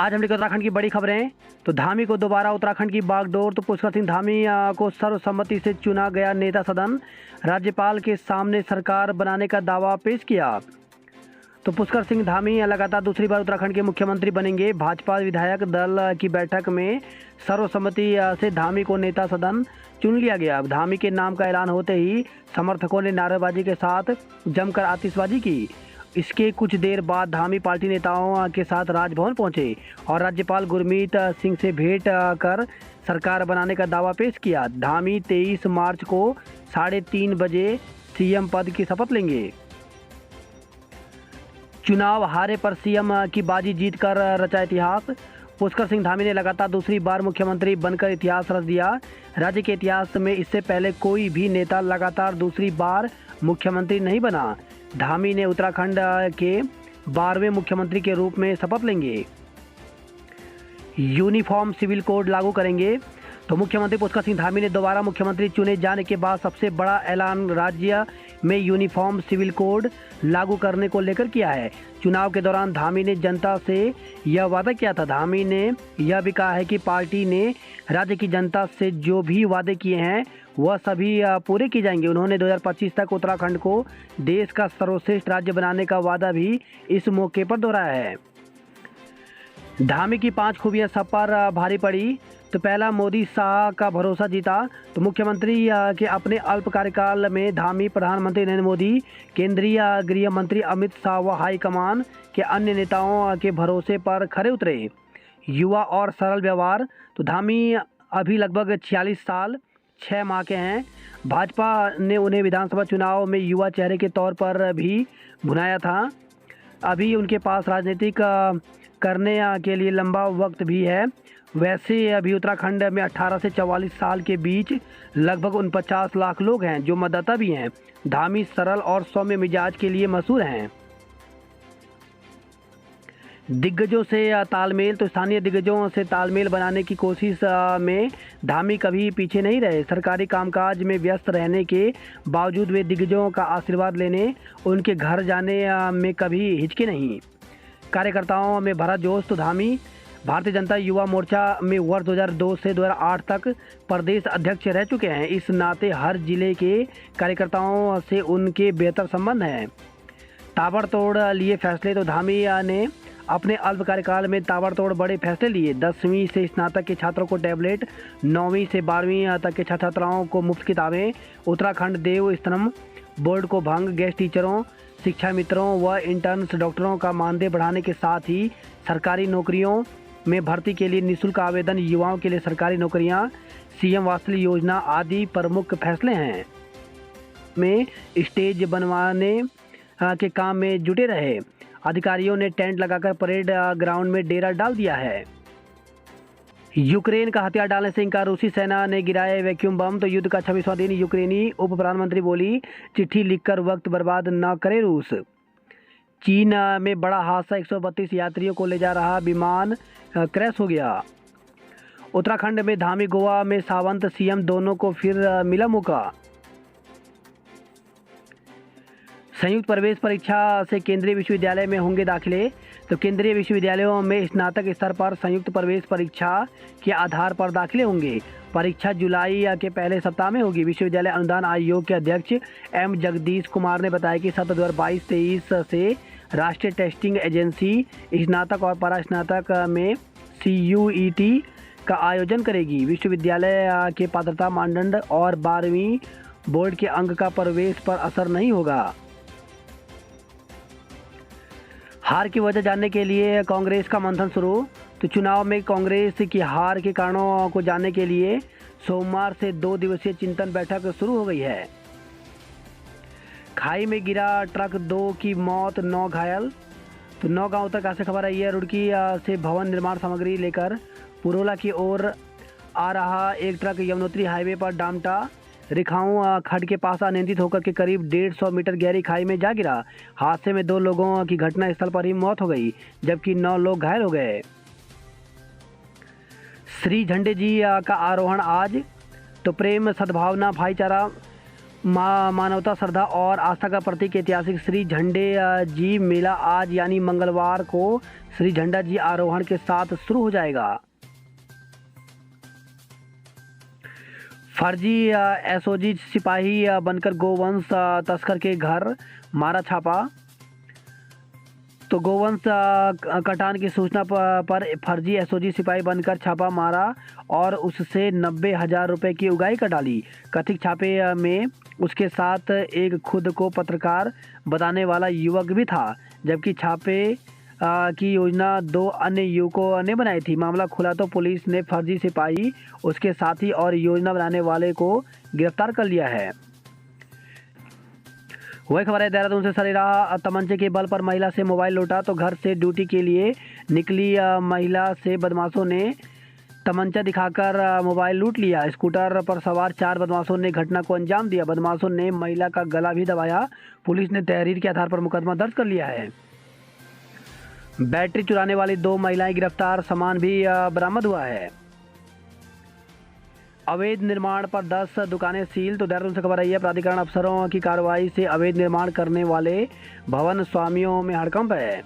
आज हम लेकर उत्तराखंड की बड़ी खबरें। तो धामी को दोबारा उत्तराखंड की बागडोर। तो पुष्कर सिंह धामी को सर्वसम्मति से चुना गया नेता सदन। राज्यपाल के सामने सरकार बनाने का दावा पेश किया। तो पुष्कर सिंह धामी लगातार दूसरी बार उत्तराखंड के मुख्यमंत्री बनेंगे। भाजपा विधायक दल की बैठक में सर्वसम्मति से धामी को नेता सदन चुन लिया गया। धामी के नाम का ऐलान होते ही समर्थकों ने नारेबाजी के साथ जमकर आतिशबाजी की। इसके कुछ देर बाद धामी पार्टी नेताओं के साथ राजभवन पहुंचे और राज्यपाल गुरमीत सिंह से भेंट कर सरकार बनाने का दावा पेश किया। धामी 23 मार्च को 3:30 बजे सीएम पद की शपथ लेंगे। चुनाव हारे पर सीएम की बाजी जीतकर रचा इतिहास। पुष्कर सिंह धामी ने लगातार दूसरी बार मुख्यमंत्री बनकर इतिहास रच दिया। राज्य के इतिहास में इससे पहले कोई भी नेता लगातार दूसरी बार मुख्यमंत्री नहीं बना। धामी ने उत्तराखंड के 12वें मुख्यमंत्री के रूप में शपथ लेंगे। यूनिफॉर्म सिविल कोड लागू करेंगे। तो मुख्यमंत्री पुष्कर सिंह धामी ने दोबारा मुख्यमंत्री चुने जाने के बाद सबसे बड़ा ऐलान राज्य में यूनिफॉर्म सिविल कोड लागू करने को लेकर किया है। चुनाव के दौरान धामी ने जनता से यह वादा किया था। धामी ने यह भी कहा है कि पार्टी ने राज्य की जनता से जो भी वादे किए हैं वह सभी पूरे किए जाएंगे। उन्होंने 2025 तक उत्तराखंड को देश का सर्वश्रेष्ठ राज्य बनाने का वादा भी इस मौके पर दोहराया है। धामी की 5 खूबियां सब पर भारी पड़ी। तो पहला, मोदी शाह का भरोसा जीता। तो मुख्यमंत्री के अपने अल्प कार्यकाल में धामी प्रधानमंत्री नरेंद्र मोदी, केंद्रीय गृह मंत्री अमित शाह व हाईकमान के अन्य नेताओं के भरोसे पर खरे उतरे। युवा और सरल व्यवहार। तो धामी अभी लगभग 46 साल 6 माह के हैं। भाजपा ने उन्हें विधानसभा चुनाव में युवा चेहरे के तौर पर भी भुनाया था। अभी उनके पास राजनीतिक करने के लिए लंबा वक्त भी है। वैसे अभी उत्तराखंड में 18 से 44 साल के बीच लगभग 49 लाख लोग हैं जो मतदाता भी हैं। धामी सरल और सौम्य मिजाज के लिए मशहूर हैं। दिग्गजों से तालमेल। तो स्थानीय दिग्गजों से तालमेल बनाने की कोशिश में धामी कभी पीछे नहीं रहे। सरकारी कामकाज में व्यस्त रहने के बावजूद वे दिग्गजों का आशीर्वाद लेने, उनके घर जाने में कभी हिचके नहीं। कार्यकर्ताओं में भरा जोश। तो धामी भारतीय जनता युवा मोर्चा में वर्ष 2002 से 2008 तक प्रदेश अध्यक्ष रह चुके हैं। इस नाते हर जिले के कार्यकर्ताओं से उनके बेहतर संबंध हैं। ताबड़तोड़ लिए फैसले। तो धामी ने अपने अल्प कार्यकाल में ताबड़तोड़ बड़े फैसले लिए। 10वीं से स्नातक के छात्रों को टैबलेट, 9वीं से 12वीं तक के छात्र छात्राओं को मुफ्त किताबें, उत्तराखंड देव स्तंभ बोर्ड को भंग, गेस्ट टीचरों, शिक्षा मित्रों व इंटर्न्स डॉक्टरों का मानदेय बढ़ाने के साथ ही सरकारी नौकरियों में भर्ती के लिए निःशुल्क आवेदन, युवाओं के लिए सरकारी नौकरियां, सीएम वात्सल्य योजना आदि प्रमुख फैसले हैं। में स्टेज बनवाने के काम में जुटे रहे। अधिकारियों ने टेंट लगाकर परेड ग्राउंड में डेरा डाल दिया है। यूक्रेन का हथियार डालने से इनकार। रूसी सेना ने गिराए वैक्यूम बम। तो युद्ध का 26वां दिन। यूक्रेनी उप प्रधानमंत्री बोली, चिट्ठी लिखकर वक्त बर्बाद न करे रूस। चीन में बड़ा हादसा, 132 यात्रियों को ले जा रहा विमान क्रैश हो गया। उत्तराखंड में धामी, गोवा में सावंत सीएम दोनों को फिर मिला मौका। संयुक्त प्रवेश परीक्षा से केंद्रीय विश्वविद्यालय में होंगे दाखिले। तो केंद्रीय विश्वविद्यालयों में स्नातक स्तर पर संयुक्त प्रवेश परीक्षा के आधार पर दाखिले होंगे। परीक्षा जुलाई के पहले सप्ताह में होगी। विश्वविद्यालय अनुदान आयोग के अध्यक्ष एम जगदीश कुमार ने बताया कि सत्र 2022-23 से राष्ट्रीय टेस्टिंग एजेंसी स्नातक और परास्नातक में CUET का आयोजन करेगी। विश्वविद्यालय के पात्रता मानदंड और 12वीं बोर्ड के अंक का प्रवेश पर असर नहीं होगा। हार की वजह जानने के लिए कांग्रेस का मंथन शुरू। तो चुनाव में कांग्रेस की हार के कारणों को जानने के लिए सोमवार से 2 दिवसीय चिंतन बैठक शुरू हो गई है। खाई में गिरा ट्रक, 2 की मौत, 9 घायल। तो 9 गांव तक ऐसे खबर आई है। रुड़की से भवन निर्माण सामग्री लेकर पुरोला की ओर आ रहा एक ट्रक यमुनोत्री हाईवे पर डामटा रिखाऊं खड्ड के पास अनियंत्रित होकर के करीब 150 मीटर गहरी खाई में जा गिरा। हादसे में 2 लोगों की घटनास्थल पर ही मौत हो गई, जबकि 9 लोग घायल हो गए। श्री झंडे जी का आरोहण आज। तो प्रेम, सद्भावना, भाईचारा मानवता, श्रद्धा और आस्था का प्रतीक ऐतिहासिक श्री झंडे जी मेला आज यानी मंगलवार को श्री झंडा जी आरोहण के साथ शुरू हो जाएगा। फर्जी एसओजी सिपाही बनकर गोवंश तस्कर के घर मारा छापा। तो गोवंश कटान की सूचना पर फर्जी एसओजी सिपाही बनकर छापा मारा और उससे 90,000 रुपये की उगाही कर डाली। कथित छापे में उसके साथ एक खुद को पत्रकार बताने वाला युवक भी था, जबकि छापे की योजना 2 अन्य युवकों ने बनाई थी। मामला खुला तो पुलिस ने फर्जी सिपाही, उसके साथी और योजना बनाने वाले को गिरफ्तार कर लिया है। वही खबर है देहरादून से सरेराह तमंचे के बल पर महिला से मोबाइल लूटा। तो घर से ड्यूटी के लिए निकली महिला से बदमाशों ने तमंचा दिखाकर मोबाइल लूट लिया। स्कूटर पर सवार 4 बदमाशों ने घटना को अंजाम दिया। बदमाशों ने महिला का गला भी दबाया। पुलिस ने तहरीर के आधार पर मुकदमा दर्ज कर लिया है। बैटरी चुराने वाली 2 महिलाएं गिरफ्तार, सामान भी बरामद हुआ है। अवैध निर्माण पर 10 दुकानें सील। तो देहरादून से खबर आई है, प्राधिकरण अफसरों की कार्रवाई से अवैध निर्माण करने वाले भवन स्वामियों में हड़कंप है।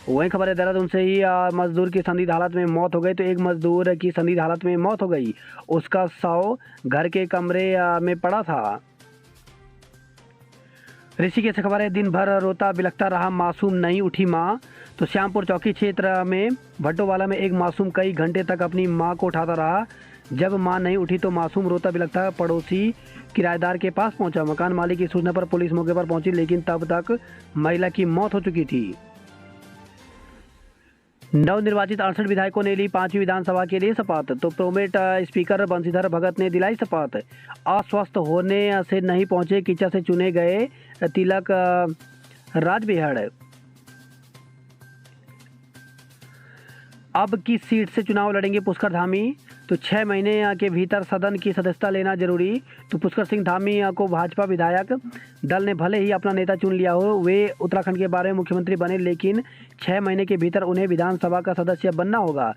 वही खबर है देहरादून से ही, मजदूर की संदिग्ध हालत में मौत हो गई। तो एक मजदूर की संदिग्ध हालत में मौत हो गई, उसका शव घर के कमरे में पड़ा था। ऋषिकेश से खबर है, दिन भर रोता बिलखता रहा मासूम, नहीं उठी माँ। तो श्यामपुर चौकी क्षेत्र में भट्टोवाला में एक मासूम कई घंटे तक अपनी मां को उठाता रहा। जब मां नहीं उठी तो मासूम रोता बिलखता पड़ोसी किराएदार के पास पहुंचा। मकान मालिक की सूचना पर पुलिस मौके पर पहुंची, लेकिन तब तक महिला की मौत हो चुकी थी। नवनिर्वाचित 68 विधायकों ने ली 5वीं विधानसभा के लिए शपथ। तो प्रोमेट स्पीकर बंशीधर भगत ने दिलाई शपथ। अस्वस्थ होने से नहीं पहुंचे, किचा से चुने गए तिलक राजबेहड़। अब किस सीट से चुनाव लड़ेंगे पुष्कर धामी। तो 6 महीने के भीतर सदन की सदस्यता लेना जरूरी। तो पुष्कर सिंह धामी को भाजपा विधायक दल ने भले ही अपना नेता चुन लिया हो, वे उत्तराखंड के बारे में मुख्यमंत्री बने, लेकिन 6 महीने के भीतर उन्हें विधानसभा का सदस्य बनना होगा।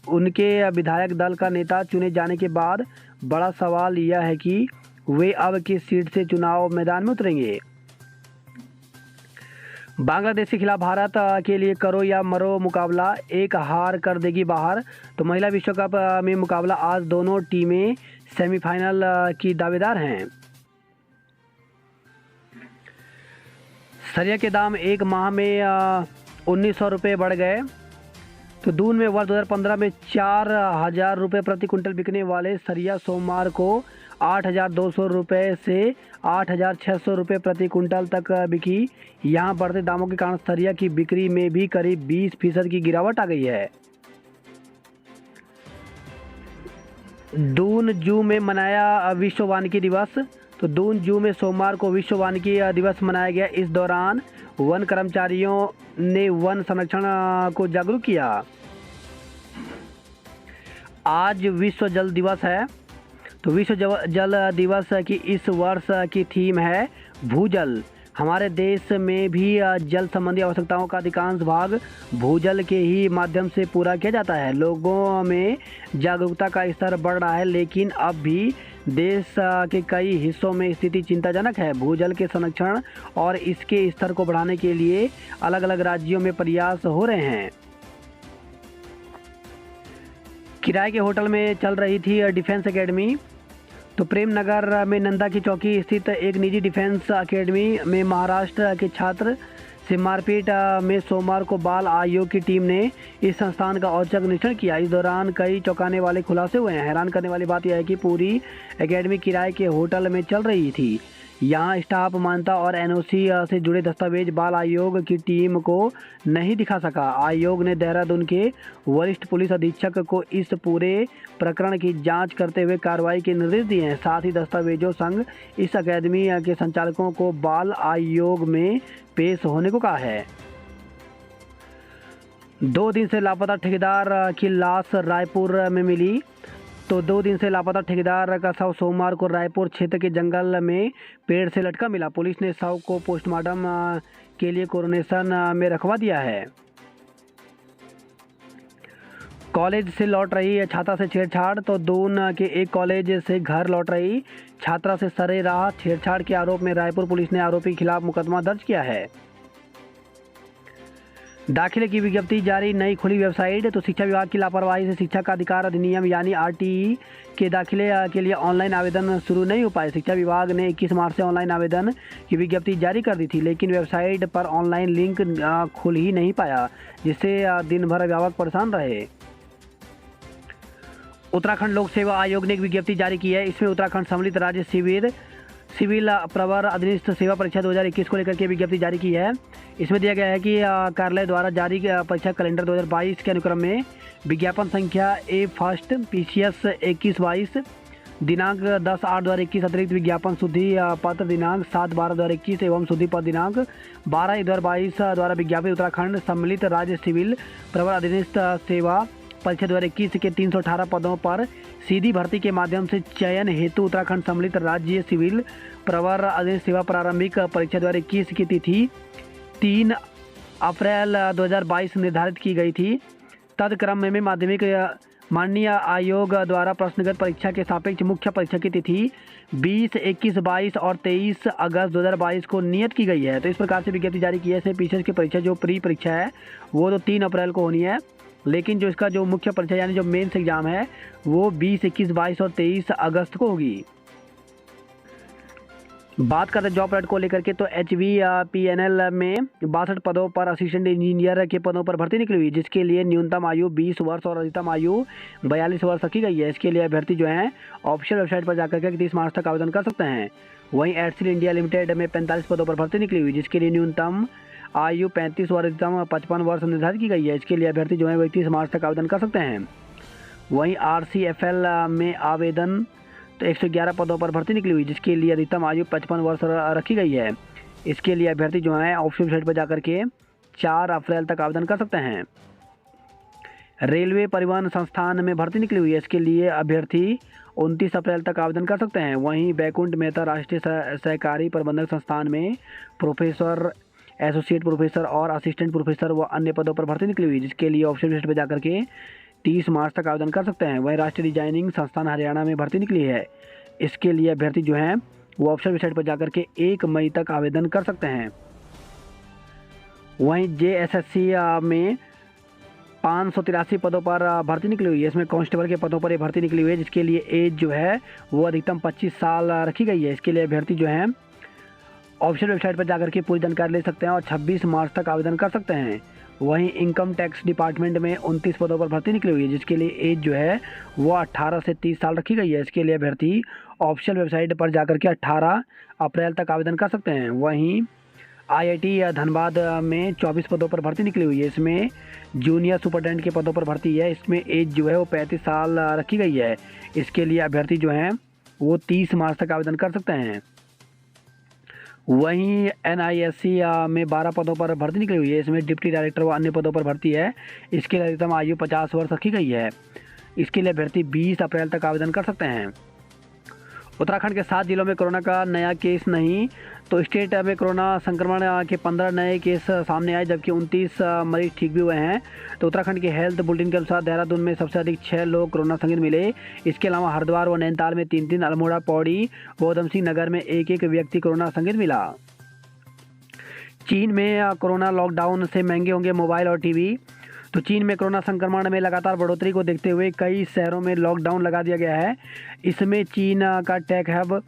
उनके विधायक दल का नेता चुने जाने के बाद बड़ा सवाल यह है कि वे अब किस सीट से चुनाव मैदान में उतरेंगे। बांग्लादेश के खिलाफ भारत के लिए करो या मरो मुकाबला, एक हार कर देगी बाहर। तो महिला विश्व कप में मुकाबला आज, दोनों टीमें सेमीफाइनल की दावेदार हैं। सरिया के दाम एक माह में 1900 रुपये बढ़ गए। तो दून में वर्ष 2015 में 4,000 रुपये प्रति कुंटल बिकने वाले सरिया सोमवार को 8,200 रुपये से 8,600 रुपये प्रति कुंटल तक बिकी। यहाँ बढ़ते दामों के कारण सरिया की बिक्री में भी करीब 20% की गिरावट आ गई है। दून जू में मनाया विश्व वानिकी दिवस। तो दून जू में सोमवार को विश्व वानिकी दिवस मनाया गया। इस दौरान वन कर्मचारियों ने वन संरक्षण को जागरूक किया। आज विश्व जल दिवस है। तो विश्व जल दिवस की इस वर्ष की थीम है भूजल। हमारे देश में भी जल संबंधी आवश्यकताओं का अधिकांश भाग भूजल के ही माध्यम से पूरा किया जाता है। लोगों में जागरूकता का स्तर बढ़ रहा है, लेकिन अब भी देश के कई हिस्सों में स्थिति चिंताजनक है। भूजल के संरक्षण और इसके स्तर को बढ़ाने के लिए अलग अलग राज्यों में प्रयास हो रहे हैं। किराए के होटल में चल रही थी डिफेंस एकेडमी। तो प्रेम नगर में नंदा की चौकी स्थित एक निजी डिफेंस एकेडमी में महाराष्ट्र के छात्र से मारपीट में सोमवार को बाल आयोग की टीम ने इस संस्थान का औचक निरीक्षण किया। इस दौरान कई चौंकाने वाले खुलासे हुए हैं। हैरान करने वाली बात यह है कि पूरी एकेडमी किराए के होटल में चल रही थी। यहाँ स्टाफ मान्यता और एनओसी से जुड़े दस्तावेज बाल आयोग की टीम को नहीं दिखा सका। आयोग ने देहरादून के वरिष्ठ पुलिस अधीक्षक को इस पूरे प्रकरण की जांच करते हुए कार्रवाई के निर्देश दिए हैं। साथ ही दस्तावेजों संग इस अकादमी के संचालकों को बाल आयोग में पेश होने को कहा है। 2 दिन से लापता ठेकेदार की लाश रायपुर में मिली। तो 2 दिन से लापता ठेकेदार का शव सोमवार को रायपुर क्षेत्र के जंगल में पेड़ से लटका मिला। पुलिस ने शव को पोस्टमार्टम के लिए कोरोनेशन में रखवा दिया है। कॉलेज से लौट रही छात्रा से छेड़छाड़। तो दून के एक कॉलेज से घर लौट रही छात्रा से सरेराह छेड़छाड़ के आरोप में रायपुर पुलिस ने आरोपी के खिलाफ मुकदमा दर्ज किया है। दाखिले की विज्ञप्ति जारी, नई खुली वेबसाइट। तो शिक्षा विभाग की लापरवाही से शिक्षा का अधिकार अधिनियम यानी आरटीई के दाखिले के लिए ऑनलाइन आवेदन शुरू नहीं हो पाए। शिक्षा विभाग ने 21 मार्च से ऑनलाइन आवेदन की विज्ञप्ति जारी कर दी थी, लेकिन वेबसाइट पर ऑनलाइन लिंक खुल ही नहीं पाया, जिससे दिन भर अभिभावक परेशान रहे। उत्तराखंड लोक सेवा आयोग ने एक विज्ञप्ति जारी की है। इसमें उत्तराखंड सम्मिलित राज्य सिविल प्रवर अधीनस्थ सेवा परीक्षा 2021 को लेकर के विज्ञप्ति जारी की है। इसमें दिया गया है कि कार्यालय द्वारा जारी परीक्षा कैलेंडर 2022 के अनुक्रम में विज्ञापन संख्या ए फर्स्ट PCS 21-22 दिनांक 10/8/2021 अतिरिक्त विज्ञापन शुद्धि पत्र दिनांक 7/12/2021 एवं शुद्धि पत्र दिनांक 12/1/2022 द्वारा विज्ञापित उत्तराखंड सम्मिलित राज्य सिविल प्रवर अधीनस्थ सेवा परीक्षा 2021 के 318 पदों पर सीधी भर्ती के माध्यम से चयन हेतु उत्तराखंड सम्मिलित राज्य सिविल प्रवर अधीनस्थ सेवा प्रारंभिक परीक्षा 2021 की तिथि 3 अप्रैल 2022 निर्धारित की गई थी। तदक्रम में माध्यमिक माननीय आयोग द्वारा प्रश्नगत परीक्षा के सापेक्ष मुख्य परीक्षा की तिथि 20, 21, 22 और 23 अगस्त 2022 को नियत की गई है। तो इस प्रकार से विज्ञप्ति जारी की है। इसमें पीछे की परीक्षा जो प्री परीक्षा है वो तो 3 अप्रैल को होनी है, लेकिन जो इसका जो मुख्य परीक्षा यानी जो मेंस एग्जाम है वो 20, 21, 22 और 23 अगस्त को होगी। बात करते हैं जॉब प्लेट को लेकर के, तो HVPNL में 62 पदों पर असिस्टेंट इंजीनियर के पदों पर भर्ती निकली हुई, जिसके लिए न्यूनतम आयु 20 वर्ष और अधिकतम आयु 42 वर्ष रखी गई है। इसके लिए अभ्यर्थी जो हैं ऑफिशियल वेबसाइट पर जाकर के 30 मार्च तक आवेदन कर सकते हैं। वहीं एडसिल इंडिया लिमिटेड में 45 पदों पर भर्ती निकली हुई, जिसके लिए न्यूनतम आयु 35 और अधिकतम 55 वर्ष निर्धारित की गई है। इसके लिए अभ्यर्थी जो है 31 मार्च तक आवेदन कर सकते हैं। वहीं RCFL में आवेदन तो 111 पदों पर भर्ती निकली हुई, जिसके लिए अधिकतम आयु 55 वर्ष रखी गई है। इसके लिए अभ्यर्थी जो है ऑफिशियल वेबसाइट पर जाकर के 4 अप्रैल तक आवेदन कर सकते हैं। रेलवे परिवहन संस्थान में भर्ती निकली हुई है। इसके लिए अभ्यर्थी 29 अप्रैल तक आवेदन कर सकते हैं। वहीं बैकुंठ मेहता राष्ट्रीय सहकारी प्रबंधक संस्थान में प्रोफेसर, एसोसिएट प्रोफेसर और असिस्टेंट प्रोफेसर व अन्य पदों पर भर्ती निकली हुई, जिसके लिए ऑफिशियल वेबसाइट पर जाकर के 30 मार्च तक आवेदन कर सकते हैं। वहीं राष्ट्रीय डिजाइनिंग संस्थान हरियाणा में भर्ती निकली है। इसके लिए अभ्यर्थी जो हैं वो ऑफिशियल वेबसाइट पर जाकर के 1 मई तक आवेदन कर सकते हैं। वहीं JSSC में 583 पदों पर भर्ती निकली हुई है। इसमें कांस्टेबल के पदों पर ये भर्ती निकली हुई है, जिसके लिए एज जो है वो अधिकतम 25 साल रखी गई है। इसके लिए अभ्यर्थी जो हैं ऑफिशियल वेबसाइट पर जाकर के पूरी जानकारी ले सकते हैं और 26 मार्च तक आवेदन कर सकते हैं। वहीं इनकम टैक्स डिपार्टमेंट में 29 पदों पर भर्ती निकली हुई है, जिसके लिए एज जो है वो 18 से 30 साल रखी गई है। इसके लिए अभ्यर्थी ऑफिशियल वेबसाइट पर जाकर के 18 अप्रैल तक आवेदन कर सकते हैं। वहीं IIT धनबाद में 24 पदों पर भर्ती निकली हुई है। इसमें जूनियर सुपरटेंडेंट के पदों पर भर्ती है। इसमें एज जो है वो 35 साल रखी गई है। इसके लिए अभ्यर्थी जो हैं वो 30 मार्च तक आवेदन कर सकते हैं। वहीं NISC में 12 पदों पर भर्ती निकली हुई है। इसमें डिप्टी डायरेक्टर व अन्य पदों पर भर्ती है। इसके लिए अधिकतम आयु 50 वर्ष रखी गई है। इसके लिए अभ्यर्थी 20 अप्रैल तक आवेदन कर सकते हैं। उत्तराखंड के 7 जिलों में कोरोना का नया केस नहीं, तो स्टेट में कोरोना संक्रमण के 15 नए केस सामने आए, जबकि 29 मरीज ठीक भी हुए हैं। तो उत्तराखंड के हेल्थ बुलेटिन के अनुसार देहरादून में सबसे अधिक 6 लोग कोरोना संक्रमित मिले। इसके अलावा हरिद्वार व नैनीताल में 3-3, अल्मोड़ा, पौड़ी व उधम सिंह नगर में 1-1 व्यक्ति कोरोना संक्रमित मिला। चीन में कोरोना लॉकडाउन से महंगे होंगे मोबाइल और टीवी। तो चीन में कोरोना संक्रमण में लगातार बढ़ोतरी को देखते हुए कई शहरों में लॉकडाउन लगा दिया गया है। इसमें चीन का टेक हब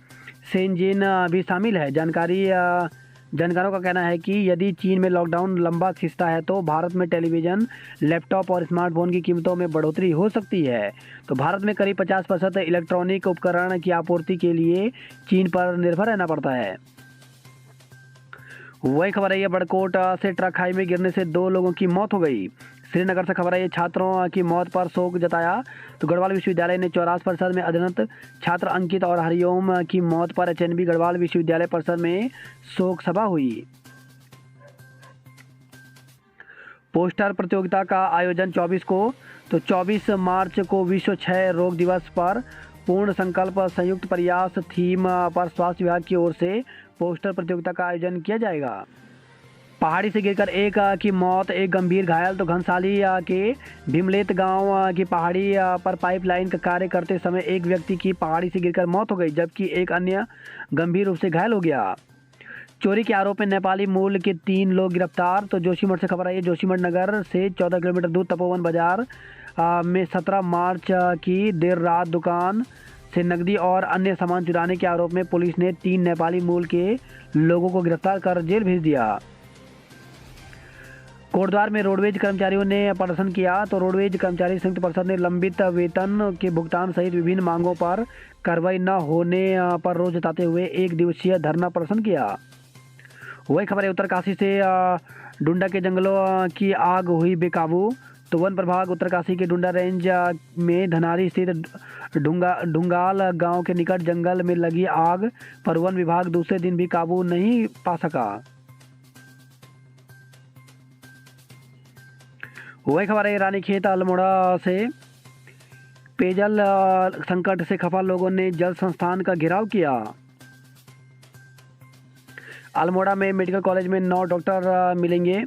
शेनज़ेन भी शामिल है। जानकारों का कहना है कि यदि चीन में लॉकडाउन लंबा खिंचता है तो भारत में टेलीविज़न, लैपटॉप और स्मार्टफोन की कीमतों में बढ़ोतरी हो सकती है। तो भारत में करीब 50% इलेक्ट्रॉनिक उपकरण की आपूर्ति के लिए चीन पर निर्भर रहना पड़ता है। वही खबर है, बड़कोट से ट्रक खाई में गिरने से 2 लोगों की मौत हो गई। श्रीनगर से खबर है, छात्रों की मौत पर शोक जताया। तो गढ़वाल विश्वविद्यालय ने 84% में अध्ययनरत छात्र अंकित और हरिओम की मौत पर HNB गढ़वाल विश्वविद्यालय परिसर में शोक सभा हुई। पोस्टर प्रतियोगिता का आयोजन 24 मार्च को विश्व क्षय रोग दिवस पर पूर्ण संकल्प संयुक्त प्रयास थीम पर स्वास्थ्य विभाग की ओर से पोस्टर प्रतियोगिता का आयोजन किया जाएगा। पहाड़ी से गिरकर एक की मौत, एक गंभीर घायल। तो घनसाली के भीमलेत गांव की पहाड़ी पर पाइपलाइन का कार्य करते समय एक व्यक्ति की पहाड़ी से गिरकर मौत हो गई, जबकि एक अन्य गंभीर रूप से घायल हो गया। चोरी के आरोप में नेपाली मूल के 3 लोग गिरफ्तार। तो जोशीमठ से खबर आई है। जोशीमठ नगर से 14 किलोमीटर दूर तपोवन बाजार में 17 मार्च की देर रात दुकान से नकदी और अन्य सामान चुराने के आरोप में पुलिस ने 3 नेपाली मूल के लोगों को गिरफ्तार कर जेल भेज दिया। कोटद्वार में रोडवेज कर्मचारियों ने प्रदर्शन किया। तो रोडवेज कर्मचारी संयुक्त परिषद ने लंबित वेतन के भुगतान सहित विभिन्न मांगों पर कार्रवाई न होने पर रोष जताते हुए 1 दिवसीय धरना प्रदर्शन किया। वही खबर है उत्तरकाशी से डुंडा के जंगलों की आग हुई बेकाबू। तो वन प्रभाग उत्तरकाशी के डुंडा रेंज में धनारी स्थित ढुंगाल गांव के निकट जंगल में लगी आग पर वन विभाग दूसरे दिन भी काबू नहीं पा सका। वही खबर है रानीखेत अल्मोड़ा से पेयजल संकट से खफा लोगों ने जल संस्थान का घेराव किया। अल्मोड़ा में मेडिकल कॉलेज में 9 डॉक्टर मिलेंगे।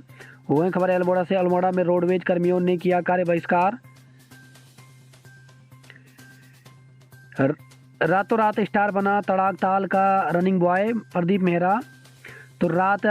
वही खबर है अल्मोड़ा से। अल्मोड़ा में रोडवेज कर्मियों ने किया कार्य बहिष्कार। रातों रात स्टार बना तड़ाक ताल का रनिंग बॉय प्रदीप मेहरा। तो रात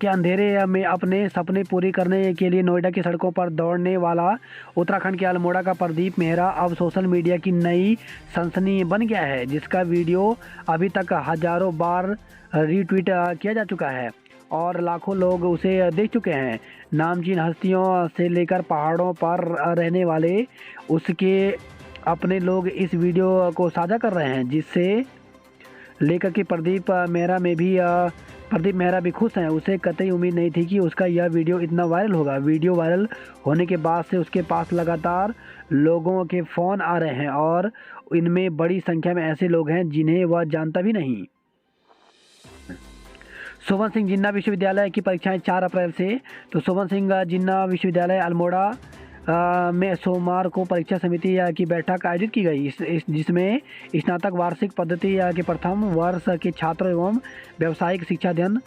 के अंधेरे में अपने सपने पूरे करने के लिए नोएडा की सड़कों पर दौड़ने वाला उत्तराखंड के अल्मोड़ा का प्रदीप मेहरा अब सोशल मीडिया की नई सनसनी बन गया है, जिसका वीडियो अभी तक हजारों बार रीट्वीट किया जा चुका है और लाखों लोग उसे देख चुके हैं। नामचीन हस्तियों से लेकर पहाड़ों पर रहने वाले उसके अपने लोग इस वीडियो को साझा कर रहे हैं, जिससे लेकर कि प्रदीप मेहरा भी खुश हैं। उसे कतई उम्मीद नहीं थी कि उसका यह वीडियो इतना वायरल होगा। वीडियो वायरल होने के बाद से उसके पास लगातार लोगों के फ़ोन आ रहे हैं और इनमें बड़ी संख्या में ऐसे लोग हैं जिन्हें वह जानता भी नहीं। सोवन सिंह जिन्ना विश्वविद्यालय की परीक्षाएं 4 अप्रैल से। तो सोवन सिंह जिन्ना विश्वविद्यालय अल्मोड़ा में सोमवार को परीक्षा समिति की बैठक आयोजित की गई, जिसमें स्नातक वार्षिक पद्धति के प्रथम वर्ष के छात्रों एवं व्यावसायिक शिक्षा अध्ययन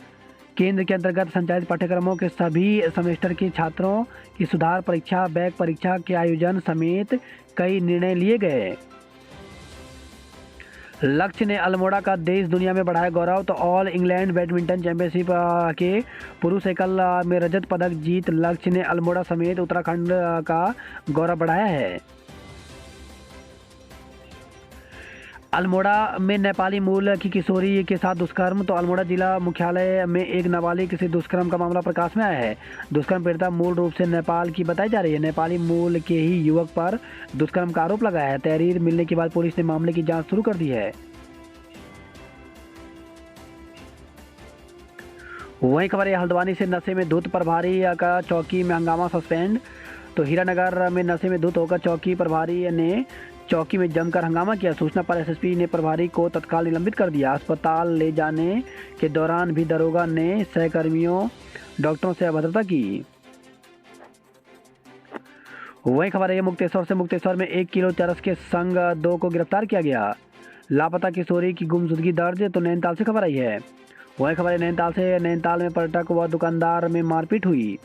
केंद्र के अंतर्गत संचालित पाठ्यक्रमों के सभी सेमेस्टर के छात्रों की सुधार परीक्षा, बैक परीक्षा के आयोजन समेत कई निर्णय लिए गए। लक्ष्य ने अल्मोड़ा का देश दुनिया में बढ़ाया गौरव। तो ऑल इंग्लैंड बैडमिंटन चैंपियनशिप के पुरुष एकल में रजत पदक जीत लक्ष्य ने अल्मोड़ा समेत उत्तराखंड का गौरव बढ़ाया है। अल्मोड़ा में नेपाली मूल की किशोरी के साथ दुष्कर्म। तो अल्मोड़ा जिला मुख्यालय में एक नाबालिग से दुष्कर्म का मामला प्रकाश में आया है। दुष्कर्म पीड़िता मूल रूप से नेपाल की बताई जा रही है। नेपाली मूल के ही युवक पर दुष्कर्म का आरोप लगाया है। तहरीर मिलने के बाद पुलिस ने मामले की जांच शुरू कर दी है। वहीं खबर है हल्द्वानी से नशे में धुत प्रभारी का चौकी में हंगामा सस्पेंड। तो हीरानगर में नशे में धुत होकर चौकी प्रभारी ने चौकी में जमकर हंगामा किया। सूचना पर एसएसपी ने प्रभारी को तत्काल निलंबित कर दिया। अस्पताल ले जाने के दौरान भी दरोगा ने सहकर्मियों डॉक्टरों से अभद्रता की। वही खबर है मुक्तेश्वर से। मुक्तेश्वर में 1 किलो चरस के संग 2 को गिरफ्तार किया गया। लापता किशोरी की गुमशुदगी दर्ज। तो नैनीताल से खबर आई है। वही खबर है नैनीताल से। नैनीताल में पर्यटक व दुकानदार में मारपीट हुई।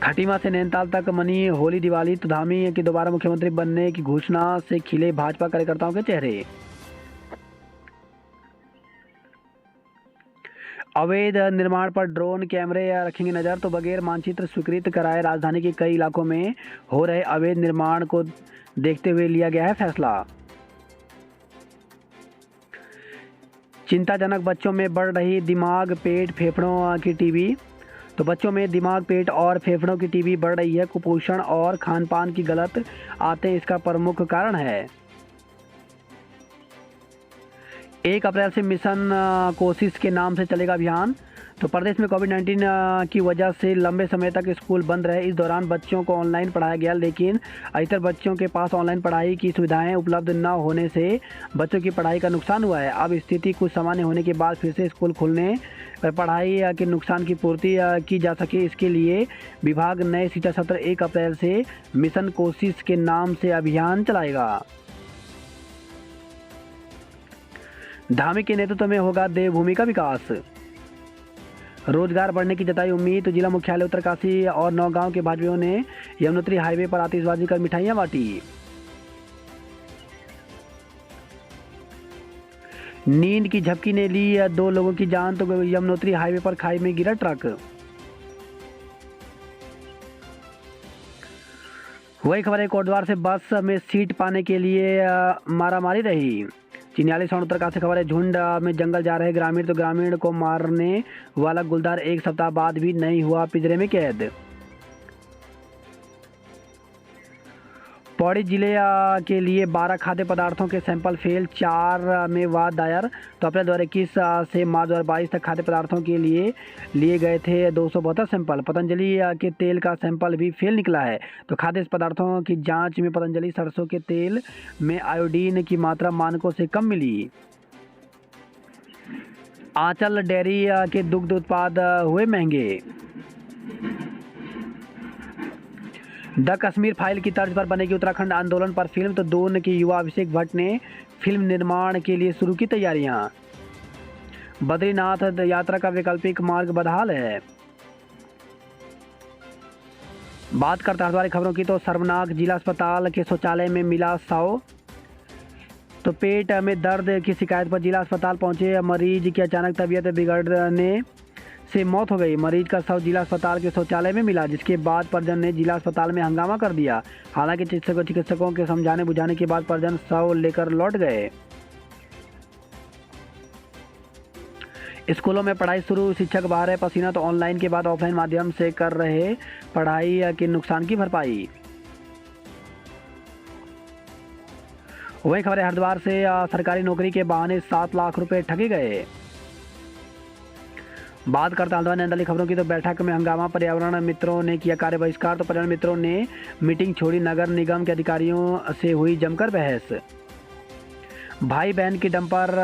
खटीमा से नैनीताल तक मनी होली दिवाली। तो धामी के दोबारा मुख्यमंत्री बनने की घोषणा से खिले भाजपा कार्यकर्ताओं के चेहरे। अवैध निर्माण पर ड्रोन कैमरे रखेंगे नजर। तो बगैर मानचित्र स्वीकृत कराए राजधानी के कई इलाकों में हो रहे अवैध निर्माण को देखते हुए लिया गया है फैसला। चिंताजनक, बच्चों में बढ़ रही दिमाग, पेट, फेफड़ों की टीबी। तो बच्चों में दिमाग, पेट और फेफड़ों की टीबी बढ़ रही है। कुपोषण और खान-पान की गलत आदतें इसका प्रमुख कारण है। 1 अप्रैल से मिशन कोशिश के नाम से चलेगा अभियान। तो प्रदेश में कोविड-19 की वजह से लंबे समय तक स्कूल बंद रहे। इस दौरान बच्चों को ऑनलाइन पढ़ाया गया, लेकिन अधिकतर बच्चों के पास ऑनलाइन पढ़ाई की सुविधाएं उपलब्ध न होने से बच्चों की पढ़ाई का नुकसान हुआ है। अब स्थिति कुछ सामान्य होने के बाद फिर से स्कूल खुलने पर पढ़ाई के नुकसान की पूर्ति की जा सके, इसके लिए विभाग नए शिक्षा सत्र 1 अप्रैल से मिशन कोशिश के नाम से अभियान चलाएगा। धामी के नेतृत्व में होगा देवभूमि का विकास। रोजगार बढ़ने की जताई उम्मीद। तो जिला मुख्यालय उत्तरकाशी और नौगांव के भाजपाइयों ने यमुनोत्री हाईवे पर आतिशबाजी कर मिठाइयां बांटी। नींद की झपकी ने ली 2 लोगों की जान। तो यमुनोत्री हाईवे पर खाई में गिरा ट्रक। वही खबर है, कोटद्वार से बस में सीट पाने के लिए मारामारी रही। चिन्याली सोन उत्तरकाशी से खबर है, झुंड में जंगल जा रहे ग्रामीण। तो ग्रामीण को मारने वाला गुलदार 1 सप्ताह बाद भी नहीं हुआ पिंजरे में कैद। पौड़ी जिले के लिए 12 खाद्य पदार्थों के सैंपल फेल, 4 में वाद दायर। तो अप्रैल 2021 से मार्च 2022 तक खाद्य पदार्थों के लिए गए थे 272 सैंपल। पतंजलि के तेल का सैंपल भी फेल निकला है। तो खाद्य पदार्थों की जांच में पतंजलि सरसों के तेल में आयोडीन की मात्रा मानकों से कम मिली। आंचल डेयरी के दुग्ध उत्पाद हुए महंगे। द कश्मीर फाइल की तर्ज पर बनेगी उत्तराखंड आंदोलन पर फिल्म। तो दून के युवा अभिषेक भट्ट ने फिल्म निर्माण के लिए शुरू की तैयारियां। बद्रीनाथ यात्रा का वैकल्पिक मार्ग बदहाल है। बात करते हैं हरिद्वार की खबरों की। तो सर्वनाक जिला अस्पताल के शौचालय में मिला शव। तो पेट में दर्द की शिकायत पर जिला अस्पताल पहुंचे मरीज की अचानक तबीयत बिगड़ने से मौत हो गई। मरीज का शव जिला अस्पताल के शौचालय में मिला, जिसके बाद परिजन ने जिला अस्पताल में हंगामा कर दिया। हालांकि चिकित्सकों के समझाने बुझाने के बाद परिजन शव लेकर लौट गए। स्कूलों में पढ़ाई शुरू, शिक्षक बहा रहे पसीना। तो ऑनलाइन के बाद ऑफलाइन माध्यम से कर रहे पढ़ाई के नुकसान की भरपाई। वही खबर है, हरिद्वार से सरकारी नौकरी के बहाने 7 लाख रुपए ठगे गए। बात करते हैं हल्द्वानी नंदली खबरों की। तो बैठक में हंगामा, पर्यावरण मित्रों ने किया कार्य बहिष्कार। तो पर्यावरण मित्रों ने मीटिंग छोड़ी, नगर निगम के अधिकारियों से हुई जमकर बहस। भाई बहन की डंपर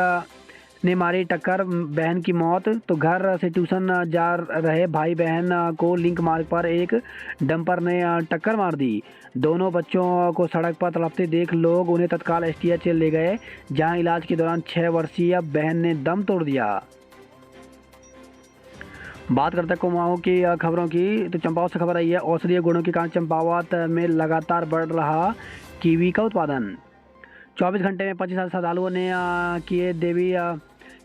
ने मारी टक्कर, बहन की मौत। तो घर से ट्यूशन जा रहे भाई बहन को लिंक मार्ग पर एक डंपर ने टक्कर मार दी। दोनों बच्चों को सड़क पर तड़पते देख लोग उन्हें तत्काल एसटीएच ले गए, जहां इलाज के दौरान 6 वर्षीय बहन ने दम तोड़ दिया। बात करते हैं कुमाऊं की खबरों की। तो चंपावत से खबर आई है, औषधीय गुणों के कारण चंपावत में लगातार बढ़ रहा कीवी का उत्पादन। 24 घंटे में 25,000 श्रद्धालुओं ने किए देवी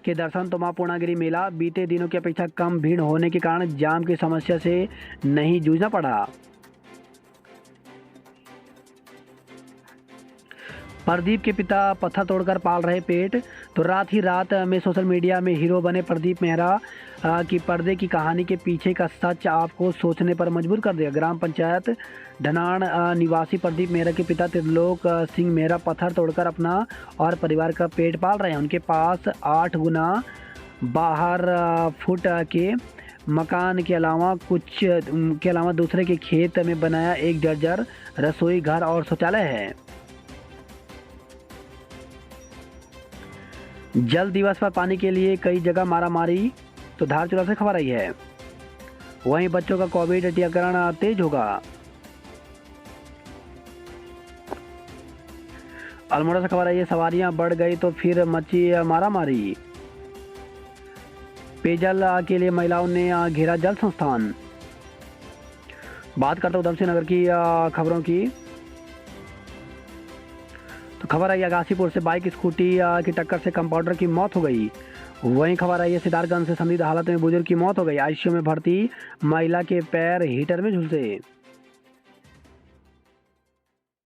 के दर्शन। तो मां पूर्णागिरी मेला बीते दिनों की अपेक्षा कम भीड़ होने के कारण जाम की समस्या से नहीं जूझना पड़ा। प्रदीप के पिता पत्थर तोड़कर पाल रहे पेट। तो रात ही रात में सोशल मीडिया में हीरो बने प्रदीप मेहरा की पर्दे की कहानी के पीछे का सच आपको सोचने पर मजबूर कर देगा। ग्राम पंचायत धनाड़ निवासी प्रदीप मेहरा के पिता त्रिलोक सिंह मेहरा पत्थर तोड़कर अपना और परिवार का पेट पाल रहे हैं। उनके पास 8 गुना बाहर फुट के मकान के अलावा दूसरे के खेत में बनाया 1 जर्जर रसोई घर और शौचालय है। जल दिवस पर पानी के लिए कई जगह मारामारी। तो धारचूला से खबर आई है। वहीं बच्चों का कोविड टीकाकरण तेज होगा। अल्मोड़ा से खबर आई है, सवारियां बढ़ गई तो फिर मची मारामारी। पेयजल के लिए महिलाओं ने घेरा जल संस्थान। बात करते उधम सिंह नगर की खबरों की। तो खबर आई है, गाजीपुर से बाइक स्कूटी की टक्कर से कंपाउंडर की मौत हो गई। वहीं खबर आई है, सिद्धार्थगंज से संदिग्ध हालत में बुजुर्ग की मौत हो गई। आईसीयू में भर्ती महिला के पैर हीटर में झुलसे।